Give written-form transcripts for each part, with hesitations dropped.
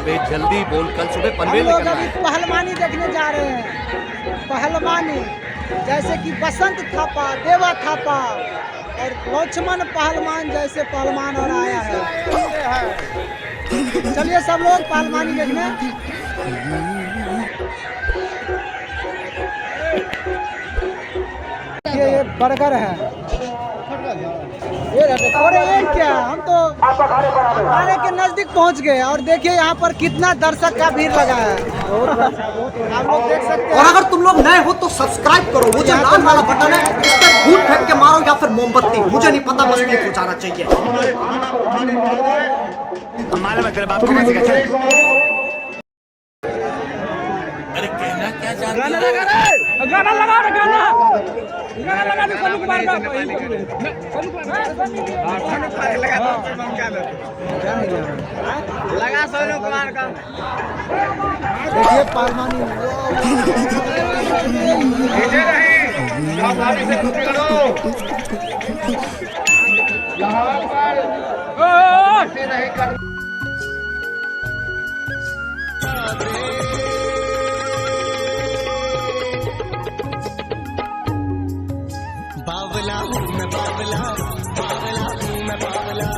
अबे जल्दी बोल, कल सुबह पनवेल हम लोग निकलना अभी है। पहलवानी देखने जा रहे हैं। पहलवानी जैसे कि बसंत थापा, देवा थापा और लक्ष्मण पहलवान जैसे पहलवान और आया है। चलिए सब लोग पहलवानी देखने। ये बर्गर है। और ये क्या, हम तो अखाड़े के नजदीक पहुंच गए और देखिए यहाँ पर कितना दर्शक का भीड़ लगा है। आप लोग देख सकते हैं। और अगर तुम लोग नए हो तो सब्सक्राइब करो, वो जो लाल वाला बटन है इस पर फूट फेंक के मारो या फिर मोमबत्ती, मुझे नहीं पता, बस क्लिक हो जाना चाहिए। हमारे में तेरे बाप को कैसे कहते अरे कहना क्या चाहती गाना लगा रे, गाना लगा रे, गाना लगा दे सोनू कुमार का। सोनू कुमार लगा सोनू कुमार का। देखिए पहलवानी बावला हूँ मैं, बावला बावला हूँ मैं, बावला।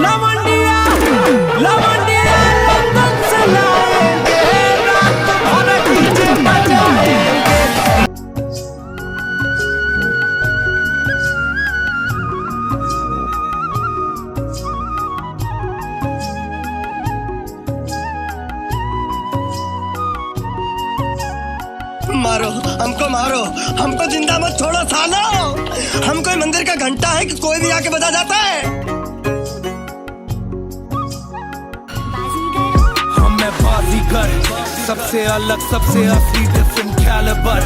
लवंडिया लवंडिया लंदन से लाएंगे, रात भर डीजे बजाएंगे। मारो हमको, मारो हमको, जिंदा मत छोड़ो सालो। हम कोई मंदिर का घंटा है कि कोई भी आके बजा जाता है। हम मैं बाजीगर, सबसे अलग सबसे असली डिफरेंट कैलिबर।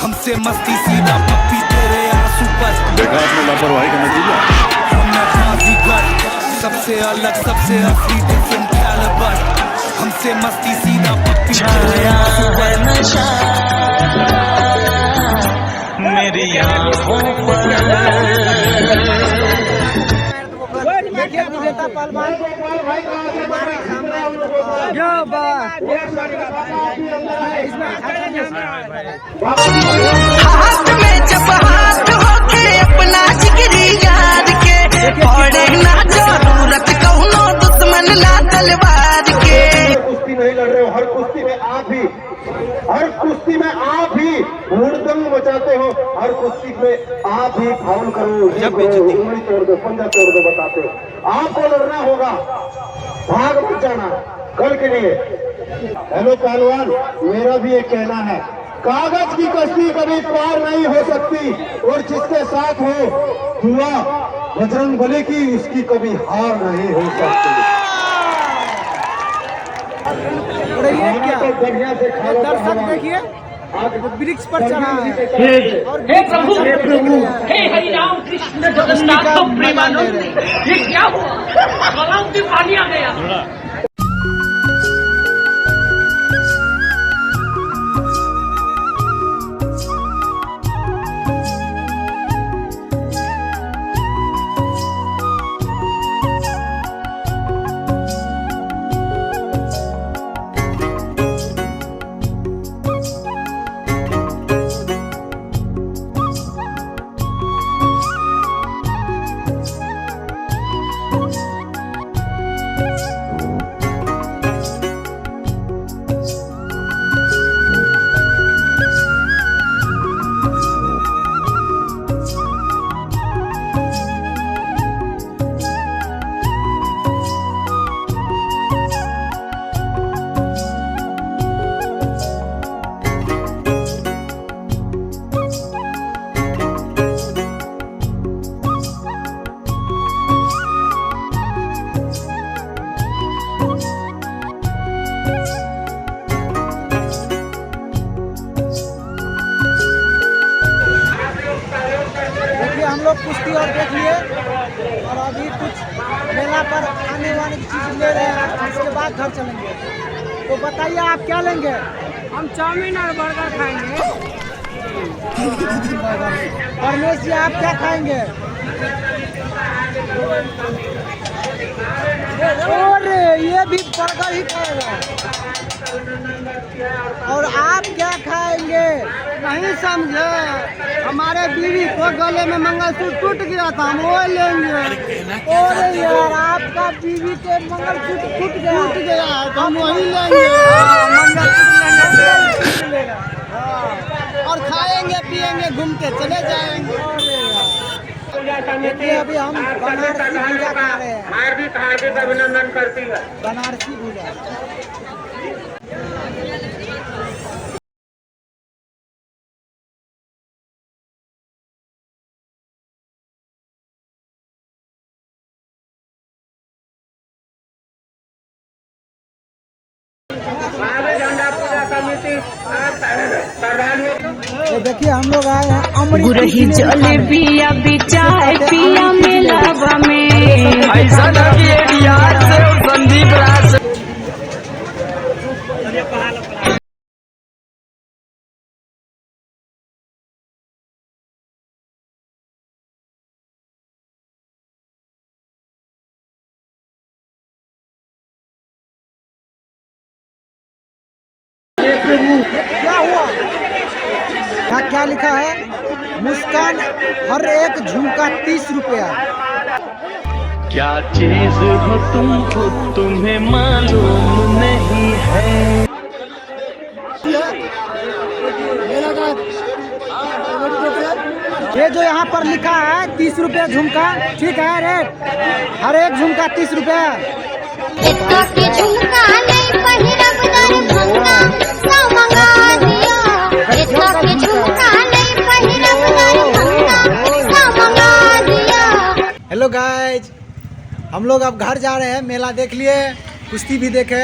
हमसे मस्ती सीधा पप्पी तेरे आंसू पर। देखा आपने लापरवाही का नतीजा। हम मैं बाजीगर, सबसे अलग सबसे असली डिफरेंट कैलिबर। हमसे मस्ती सीधा पप्पी तेरे आंसू पर। नशा मेरी आँखों पर। देखिए विजेता पहलवान क्या बात। हाथ में जब हाथ होके अपना जिगरी यार के, पड़े ना जरूरत कौनो दुश्मन ला तलवार के। कुश्ती नहीं लड़ रहे हो, हर कुश्ती में आप ही हुड़दंग मचाते हो, हर कुश्ती में आप ही फाउल करो, उंगली तोड़ दो, पंजा तोड़ दो, बताते हो। आपको लड़ना होगा, भाग मत जाना कल के लिए। हेलो पहलवान, मेरा भी एक कहना है, कागज की कश्ती कभी पार नहीं हो सकती और जिसके साथ हो हुआ बजरंग बली की, उसकी कभी हार नहीं हो सकती। और ये क्या, बढ़िया से ये दर्शक देखिए वृक्ष पर चढ़ा है और हे प्रभु, हे हरि राम कृष्ण जगन्नाथ प्रेमानंद, ये क्या हुआ? गलाव में पानी आ गया। हम लोग कुश्ती और देख लिए और अभी कुछ मेला पर आने वाली चीज़ ले रहे हैं, इसके बाद घर चलेंगे। तो बताइए आप क्या लेंगे? हम चाउमीन और बर्गर खाएंगे। परमेश जी आप क्या खाएंगे? अरे ये भी बर्गर ही खाएगा। और आप क्या खाएंगे? नहीं समझे, हमारे बीवी को गले में मंगलसूत्र टूट गया था, हम वो लेंगे। अरे यार आपका बीवी के मंगलसूत्र टूट गया है तो हम वही लेंगे। मंगलसूत्र लेगा और खाएंगे पिएंगे घूम के चले जाएंगे। देखिए अभी हम बनारसी भूजा खा रहे हैं। हार्दिक हार्दिक अभिनंदन करती है। बनारसी भूजा। झंडा पूजा समिति ये देखिए हम लोग आए हैं अमृत गुरही जले पिया बिचाए पिया मेलावा में ऐसा ना कि एक यार से संदीप राज से क्या हुआ? क्या लिखा है? मुस्कान हर एक झुमका 30 रुपया। क्या चीज हो तुमको तुम्हें मालूम नहीं है। ये जो यहाँ पर लिखा है 30 रुपया झुमका, ठीक है रेट? हर एक झुमका 30 रुपया। हेलो गाइज, हम लोग अब घर जा रहे हैं। मेला देख लिए, कुश्ती भी देखे,